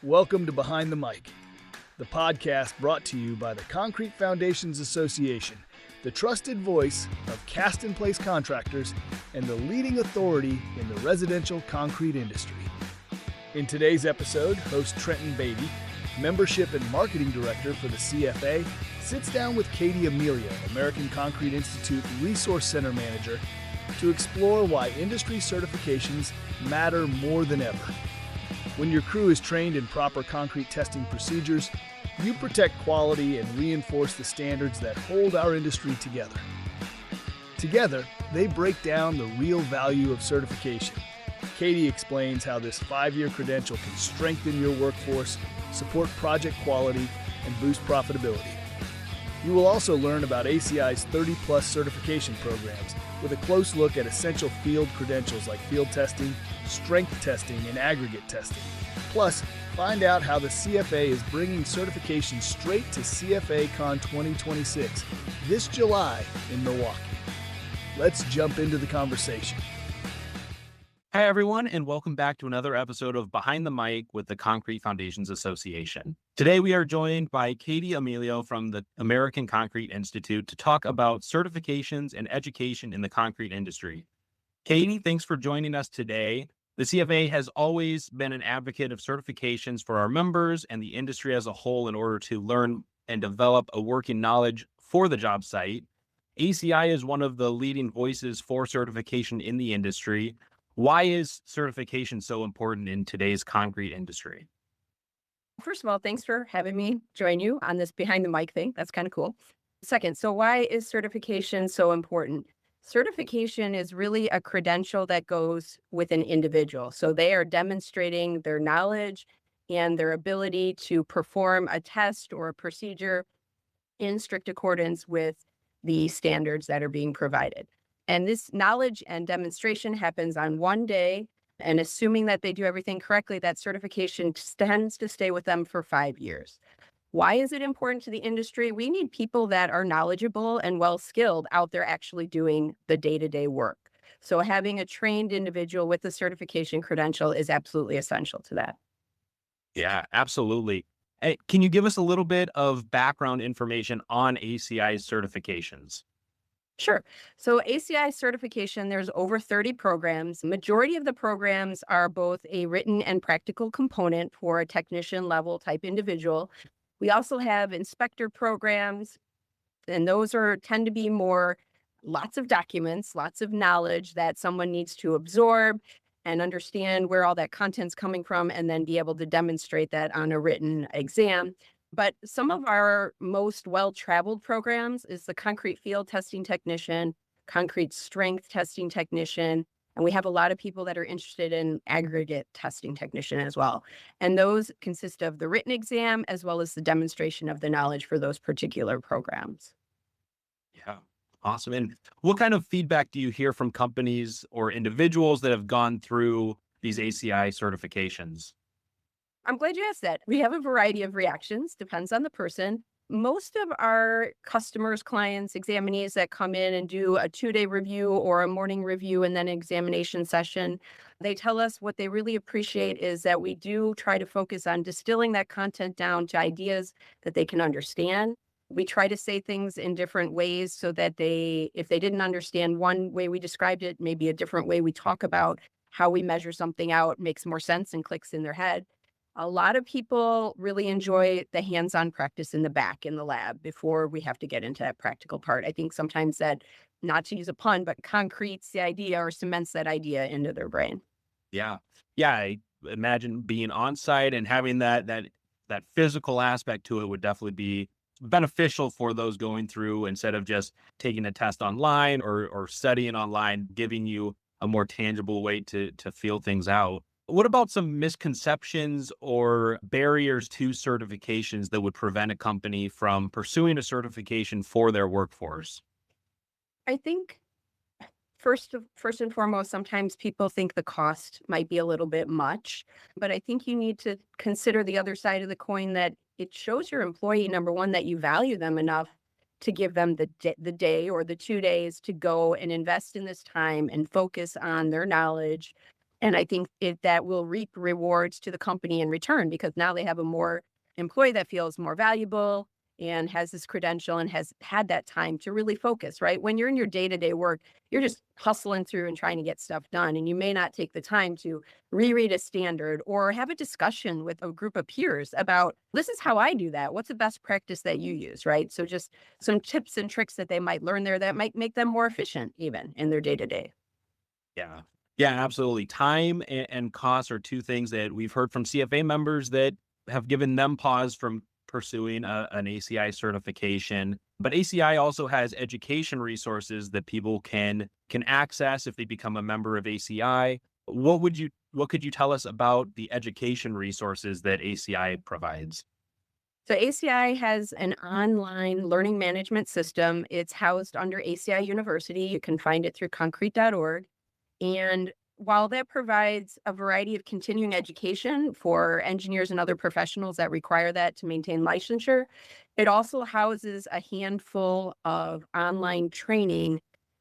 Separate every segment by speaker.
Speaker 1: Welcome to Behind the Mic, the podcast brought to you by the Concrete Foundations Association, the trusted voice of cast-in-place contractors and the leading authority in the residential concrete industry. In today's episode, host Trenton Beatty, Membership and Marketing Director for the CFA, sits down with Katie Amelia, American Concrete Institute Resource Center Manager, to explore why industry certifications matter more than ever. When your crew is trained in proper concrete testing procedures, you protect quality and reinforce the standards that hold our industry together. Together, they break down the real value of certification. Katie explains how this 5-year credential can strengthen your workforce, support project quality, and boost profitability. You will also learn about ACI's 30-plus certification programs with a close look at essential field credentials like field testing, strength testing, and aggregate testing. Plus, find out how the CFA is bringing certification straight to CFA Con 2026 this July in Milwaukee. Let's jump into the conversation.
Speaker 2: Hi, everyone, and welcome back to another episode of Behind the Mic with the Concrete Foundations Association. Today, we are joined by Katie Amelia from the American Concrete Institute to talk about certifications and education in the concrete industry. Katie, thanks for joining us today. The CFA has always been an advocate of certifications for our members and the industry as a whole in order to learn and develop a working knowledge for the job site. ACI is one of the leading voices for certification in the industry. Why is certification so important in today's concrete industry?
Speaker 3: First of all, thanks for having me join you on this Behind the Mic thing. That's kind of cool. Second, so why is certification so important? Certification is really a credential that goes with an individual. So they are demonstrating their knowledge and their ability to perform a test or a procedure in strict accordance with the standards that are being provided. And this knowledge and demonstration happens on one day. And assuming that they do everything correctly, that certification tends to stay with them for 5 years. Why is it important to the industry? We need people that are knowledgeable and well-skilled out there actually doing the day-to-day work. So having a trained individual with a certification credential is absolutely essential to that.
Speaker 2: Yeah, absolutely. Hey, can you give us a little bit of background information on ACI's certifications?
Speaker 3: Sure. So ACI certification, there's over 30 programs. Majority of the programs are both a written and practical component for a technician level type individual. We also have inspector programs, and those tend to be more lots of documents, lots of knowledge that someone needs to absorb and understand where all that content's coming from, and then be able to demonstrate that on a written exam. But some of our most well-traveled programs is the concrete field testing technician, concrete strength testing technician, and we have a lot of people that are interested in aggregate testing technician as well. And those consist of the written exam as well as the demonstration of the knowledge for those particular programs.
Speaker 2: Yeah, awesome. And what kind of feedback do you hear from companies or individuals that have gone through these ACI certifications?
Speaker 3: I'm glad you asked that. We have a variety of reactions, depends on the person. Most of our customers, clients, examinees that come in and do a 2-day review or a morning review and then an examination session, they tell us what they really appreciate is that we do try to focus on distilling that content down to ideas that they can understand. We try to say things in different ways so that if they didn't understand one way we described it, maybe a different way we talk about how we measure something out makes more sense and clicks in their head. A lot of people really enjoy the hands-on practice in the back in the lab before we have to get into that practical part. I think sometimes that, not to use a pun, but concretes the idea or cements that idea into their brain.
Speaker 2: Yeah. Yeah. I imagine being on site and having that physical aspect to it would definitely be beneficial for those going through instead of just taking a test online or studying online, giving you a more tangible way to feel things out. What about some misconceptions or barriers to certifications that would prevent a company from pursuing a certification for their workforce?
Speaker 3: I think first and foremost, sometimes people think the cost might be a little bit much, but I think you need to consider the other side of the coin, that it shows your employee, number one, that you value them enough to give them the day or the 2 days to go and invest in this time and focus on their knowledge And I think that will reap rewards to the company in return, because now they have a more employee that feels more valuable and has this credential and has had that time to really focus, right? When you're in your day-to-day work, you're just hustling through and trying to get stuff done. And you may not take the time to reread a standard or have a discussion with a group of peers about, this is how I do that. What's the best practice that you use, right? So just some tips and tricks that they might learn there that might make them more efficient even in their day-to-day.
Speaker 2: Yeah. Yeah, absolutely. Time and cost are two things that we've heard from CFA members that have given them pause from pursuing an ACI certification. But ACI also has education resources that people can access if they become a member of ACI. What could you tell us about the education resources that ACI provides?
Speaker 3: So ACI has an online learning management system. It's housed under ACI University. You can find it through concrete.org. And while that provides a variety of continuing education for engineers and other professionals that require that to maintain licensure, it also houses a handful of online training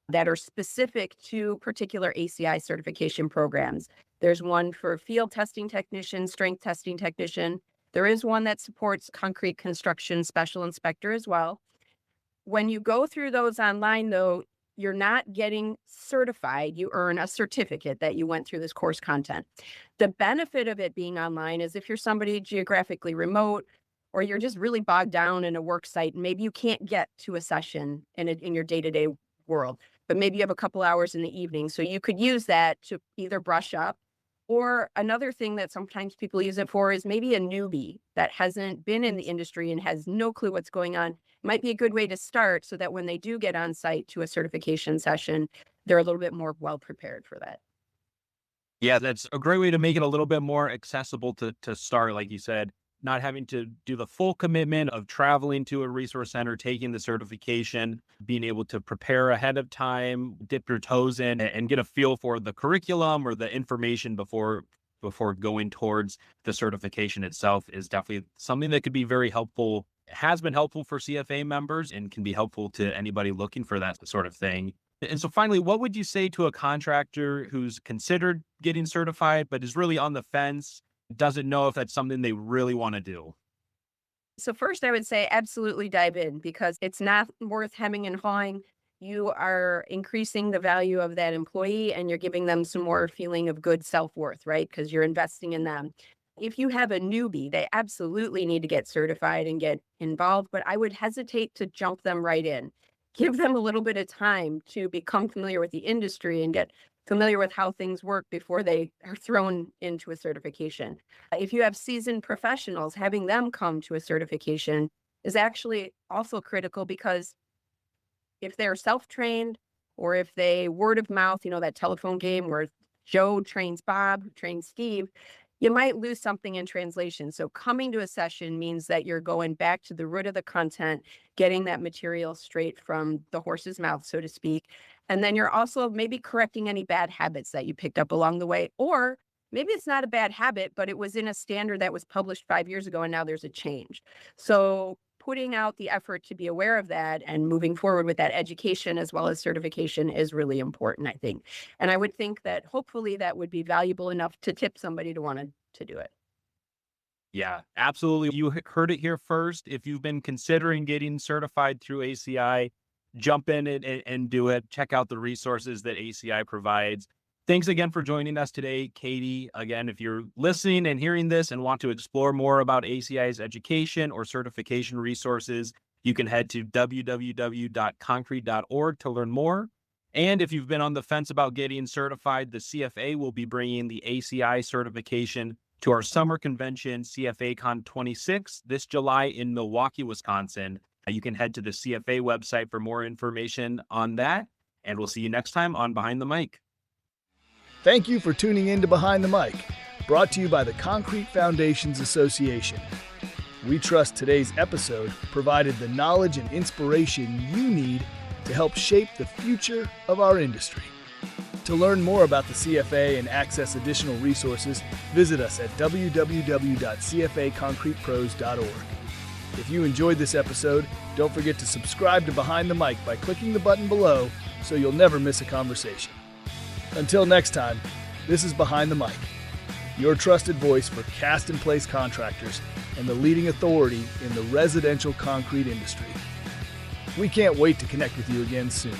Speaker 3: that are specific to particular ACI certification programs. There's one for field testing technician, strength testing technician. There is one that supports concrete construction special inspector as well. When you go through those online, though, you're not getting certified. You earn a certificate that you went through this course content. The benefit of it being online is if you're somebody geographically remote, or you're just really bogged down in a work site, and maybe you can't get to a session in your day-to-day world, but maybe you have a couple hours in the evening. So you could use that to either brush up, or another thing that sometimes people use it for is maybe a newbie that hasn't been in the industry and has no clue what's going on. Might be a good way to start so that when they do get on site to a certification session, they're a little bit more well prepared for that.
Speaker 2: Yeah, that's a great way to make it a little bit more accessible to start, like you said, not having to do the full commitment of traveling to a resource center, taking the certification, being able to prepare ahead of time, dip your toes in and get a feel for the curriculum or the information before going towards the certification itself is definitely something that could be very helpful. It has been helpful for CFA members and can be helpful to anybody looking for that sort of thing. And so finally, what would you say to a contractor who's considered getting certified, but is really on the fence, doesn't know if that's something they really want to do?
Speaker 3: So first, I would say absolutely dive in, because it's not worth hemming and hawing. You are increasing the value of that employee and you're giving them some more feeling of good self-worth, right? Because you're investing in them. If you have a newbie, they absolutely need to get certified and get involved, but I would hesitate to jump them right in. Give them a little bit of time to become familiar with the industry and get familiar with how things work before they are thrown into a certification. If you have seasoned professionals, having them come to a certification is actually also critical, because if they're self-trained or if they word of mouth, that telephone game where Joe trains Bob, who trains Steve, you might lose something in translation. So coming to a session means that you're going back to the root of the content, getting that material straight from the horse's mouth, so to speak. And then you're also maybe correcting any bad habits that you picked up along the way. Or maybe it's not a bad habit, but it was in a standard that was published 5 years ago and now there's a change. So putting out the effort to be aware of that and moving forward with that education as well as certification is really important, I think. And I would think that hopefully that would be valuable enough to tip somebody to want to do it.
Speaker 2: Yeah, absolutely. You heard it here first. If you've been considering getting certified through ACI, jump in and do it. Check out the resources that ACI provides. Thanks again for joining us today, Katie. Again, if you're listening and hearing this and want to explore more about ACI's education or certification resources, you can head to www.concrete.org to learn more. And if you've been on the fence about getting certified, the CFA will be bringing the ACI certification to our summer convention, CFA-Con 26, this July in Milwaukee, Wisconsin. You can head to the CFA website for more information on that. And we'll see you next time on Behind the Mic.
Speaker 1: Thank you for tuning in to Behind the Mic, brought to you by the Concrete Foundations Association. We trust today's episode provided the knowledge and inspiration you need to help shape the future of our industry. To learn more about the CFA and access additional resources, visit us at www.cfaconcretepros.org. If you enjoyed this episode, don't forget to subscribe to Behind the Mic by clicking the button below so you'll never miss a conversation. Until next time, This is Behind the Mic, your trusted voice for cast-in-place contractors and the leading authority in the residential concrete industry. We can't wait to connect with you again soon.